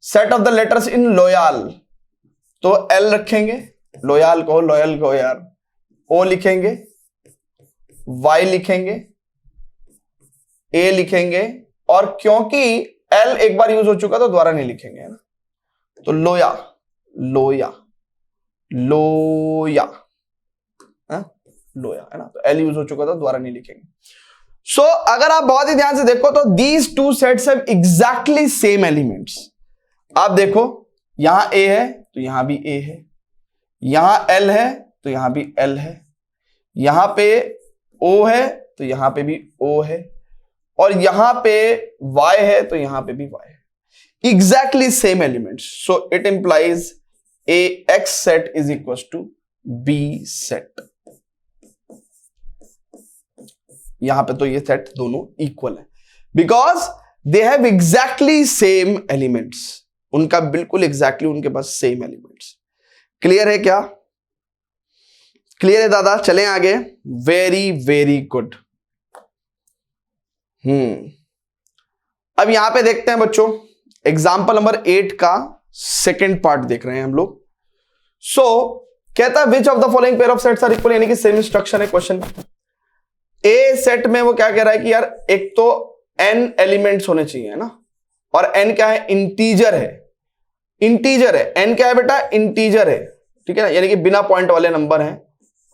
set of the letters in loyal, तो l रखेंगे, लोयाल को यार, o लिखेंगे, y लिखेंगे, a लिखेंगे, और क्योंकि l एक बार यूज हो चुका तो दोबारा नहीं लिखेंगे है ना, तो लोया है ना, तो l यूज हो चुका था दोबारा नहीं लिखेंगे। सो अगर आप बहुत ही ध्यान से देखो तो these two sets have exactly same elements. आप देखो यहां a है तो यहां भी a है, यहां l है तो यहां भी l है, यहां पे o है तो यहां पे भी o है, और यहां पे y है तो यहां पे भी y है, exactly same elements. So it implies a x set is equal to b set. यहां पे तो ये सेट दोनों इक्वल है because they have exactly same elements, उनका बिल्कुल एग्जैक्टली उनके पास सेम एलिमेंट्स। क्लियर है क्या? क्लियर है दादा? चलें आगे। Very very good. अब यहां पे देखते हैं बच्चों एग्जाम्पल नंबर 8 का सेकेंड पार्ट देख रहे हैं हम लोग। सो कहता है which of the following pair of sets are equal, यानी कि सेम इंस्ट्रक्शन है क्वेश्चन। ए सेट में वो क्या कह रहा है कि यार एक तो n एलिमेंट्स होने चाहिए, है ना। और n क्या है, इंटीजर है, इंटीजर है। n क्या है बेटा, इंटीजर है, ठीक है ना, यानी कि बिना पॉइंट वाले नंबर हैं।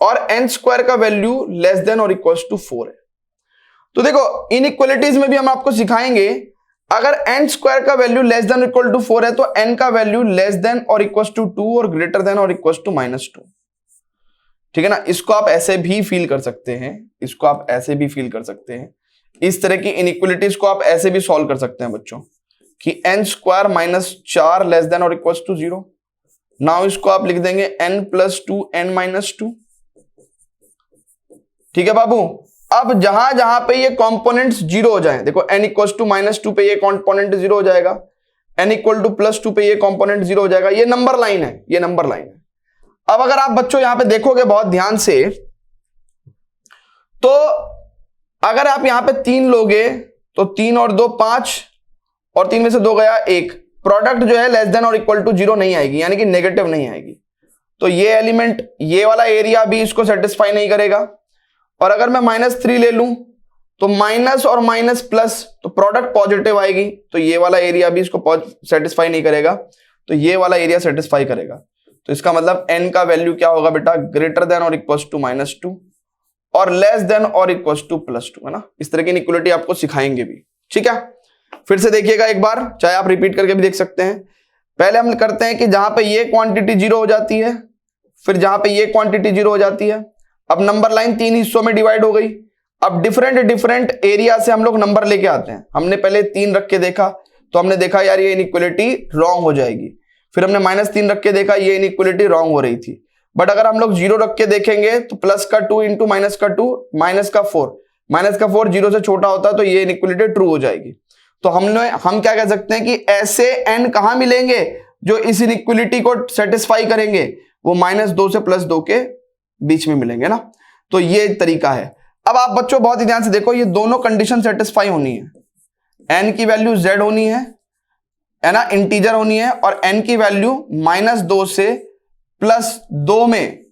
और n स्क्वायर का वैल्यू लेस देन और इक्वल टू 4 है। तो देखो इनइक्वालिटीज में भी हम आपको सिखाएंगे, अगर n स्क्वायर का value less than equal to 4 है तो n का वैल्यू लेस देन और इक्वल टू 2 और ग्रेटर देन और इक्वल टू -2, ठीक है ना। इसको आप ऐसे भी फील कर सकते हैं, इसको आप ऐसे भी फील कर सकते हैं, इस तरह की इनइक्वालिटीज को आप ऐसे भी सॉल्व कर सकते हैं बच्चों, कि n स्क्वायर -4 लेस देन और इक्वल टू 0। नाउ इसको आप लिख देंगे n + 2 n - 2, ठीक है बाबू। अब जहां जहां पे ये कंपोनेंट्स 0 हो जाएं, देखो n = -2 पे ये कंपोनेंट 0 हो जाएगा, n = +2 पे ये कंपोनेंट 0 हो जाएगा। ये नंबर लाइन है, ये नंबर लाइन है। अब अगर आप बच्चों यहां पे देखोगे बहुत ध्यान से, तो अगर आप यहां पे 3 लोगे तो 3 और 2 5, और 3 में से 2 गया 1, प्रोडक्ट जो है लेस देन और इक्वल टू 0 नहीं आएगी, यानी कि नेगेटिव नहीं आएगी। तो ये एलिमेंट, ये वाला एरिया भी इसको सेटिस्फाई नहीं करेगा। और अगर मैं -3 ले लूं तो माइनस और माइनस प्लस, तो प्रोडक्ट पॉजिटिव आएगी, तो ये वाला एरिया भी इसको सेटिस्फाई नहीं करेगा, तो ये वाला एरिया सेटिस्फाई करेगा। तो इसका मतलब n का वैल्यू क्या होगा बेटा, ग्रेटर देन और इक्वल टू -2 और लेस देन और इक्वल टू +2, है ना। इस तरह की इनइक्वालिटी आपको सिखाएंगे भी, ठीक है। फिर से देखिएगा एक बार, चाहे आप रिपीट करके भी देख सकते हैं। पहले हम करते हैं कि जहां पे ये क्वांटिटी 0 हो जाती है, फिर जहां पे ये क्वांटिटी 0 हो जाती है। अब नंबर लाइन 3 हिस्सों में डिवाइड हो गई। अब डिफरेंट एरिया से हम लोग नंबर लेके आते हैं। हमने पहले 3 रख के देखा, तो हमने देखा यार ये इनइक्वालिटी रॉन्ग हो जाएगी। फिर हमने -3 रख के देखा, ये इनइक्वालिटी रॉन्ग हो रही थी। बट अगर हम लोग 0 रख के देखेंगे तो प्लस का 2 इंटू माइनस का 2 माइनस का 4 0 से छोटा होता है, तो ये इनइक्वालिटी ट्रू हो जाएगी। तो हम क्या कह सकते हैं कि ऐसे n कहां मिलेंगे जो इस इनइक्वालिटी को सेटिस्फाई करेंगे, वो -2 से +2 के बीच में मिलेंगे ना। तो ये तरीका है। अब आप बच्चों बहुत ही ध्यान से देखो, ये दोनों कंडीशन सेटिस्फाई होनी है। n की वैल्यू z होनी है ना, इंटीजर होनी है, और n की वैल्यू -2 से +2 में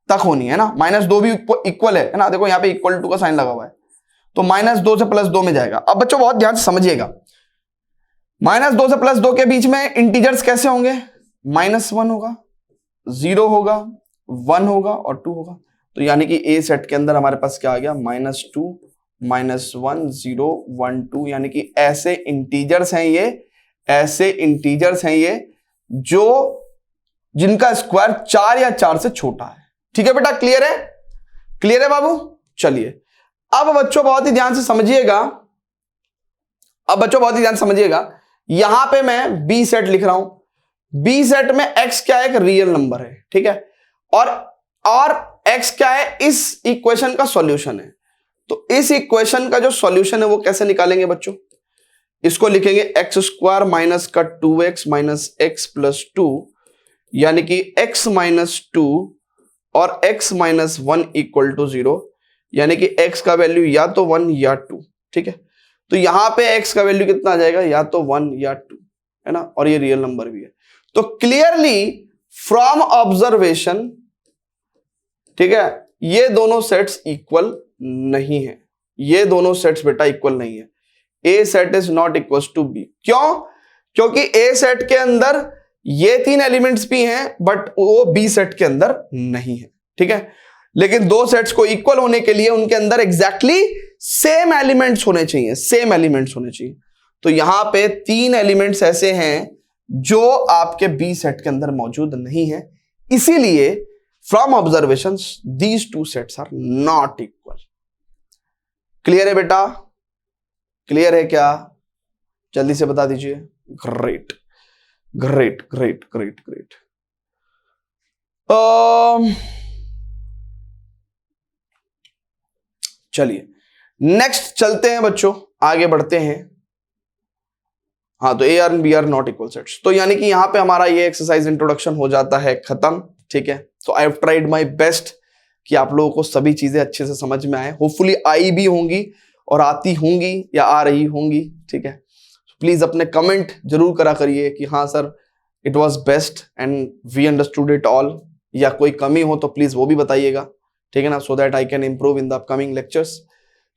तक होनी है ना। -2 भी इक्वल है ना, देखो यहाँ पे इक्वल टू का साइन लगा हुआ है, तो -2 से +2 में जाएगा। अब बच्चों बहुत ध्यान से समझिएगा, -2 से +2 के बीच में इंटीजर्स कैसे होंगे, -1 होगा, 0 होगा, 1 होगा और 2 होगा। तो यानी कि ए सेट के अंदर हमारे पास क्या आ गया, -2 -1 0 1 2, यानी कि ऐसे इंटीजर्स हैं ये, ऐसे इंटीजर्स हैं ये जो जिनका स्क्वायर 4 या 4 से छोटा है। ठीक है बेटा, क्लियर है, क्लियर है बाबू। चलिए अब बच्चों बहुत ही ध्यान से समझिएगा, अब बच्चों बहुत ही ध्यान से समझिएगा, यहां पे मैं बी सेट लिख रहा हूं। बी सेट में x क्या है, एक रियल नंबर है, ठीक है, और x क्या है, इस इक्वेशन का सॉल्यूशन है। तो इस इक्वेशन का जो सॉल्यूशन है वो कैसे निकालेंगे बच्चों, इसको लिखेंगे x² माइनस का 2x माइनस x प्लस 2, यानी कि x माइनस 2 और x माइनस 1 इक्वल टू 0, यानी कि x का वैल्यू या तो 1 या 2। ठीक है, तो यहां पे x का वैल्यू कितना आ जाएगा, या तो 1 या 2, है ना, और ये रियल नंबर भी है। तो क्लियरली फ्रॉम ऑब्जर्वेशन, ठीक है, ये दोनों सेट्स इक्वल नहीं है, ये दोनों सेट्स बेटा इक्वल नहीं है। A set is not equal to B. क्यों? क्योंकि ए सेट के अंदर ये 3 एलिमेंट्स भी हैं बट वो बी सेट के अंदर नहीं है। ठीक है, लेकिन दो सेट्स को इक्वल होने के लिए उनके अंदर एग्जैक्टली सेम एलिमेंट्स होने चाहिए, सेम एलिमेंट्स होने चाहिए। तो यहां पे 3 एलिमेंट्स ऐसे हैं जो आपके बी सेट के अंदर मौजूद नहीं है, इसीलिए from observation these 2 sets are not equal. Clear है बेटा, क्लियर है क्या? जल्दी से बता दीजिए। Great great great great great. चलिए नेक्स्ट चलते हैं बच्चों, आगे बढ़ते हैं। हाँ, तो A are and B are not equal sets, तो यानी कि यहां पे हमारा ये एक्सरसाइज इंट्रोडक्शन हो जाता है खत्म। ठीक है, तो I have tried my best कि आप लोगों को सभी चीजें अच्छे से समझ में आए। होपफुली आई भी होंगी और आती होंगी या आ रही होंगी। ठीक है, प्लीज अपने कमेंट जरूर करा करिए कि हाँ sir it was best and we understood it all, या कोई कमी हो तो प्लीज वो भी बताइएगा। ठीक है ना, so that I can improve in the upcoming lectures.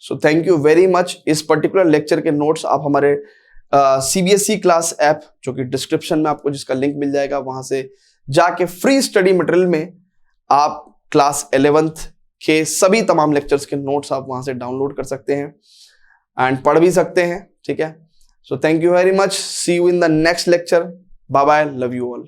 So thank you very much. इस पर्टिकुलर लेक्चर के नोट्स आप हमारे CBSE क्लास ऐप, जो कि डिस्क्रिप्शन में आपको जिसका लिंक मिल जाएगा, वहां से जाके फ्री स्टडी मटेरियल में आप क्लास 11th के सभी तमाम लेक्चर्स के नोट्स आप वहां से डाउनलोड कर सकते हैं एंड पढ़ भी सकते हैं। ठीक है, so thank you very much, see you in the next lecture, bye bye, love you all.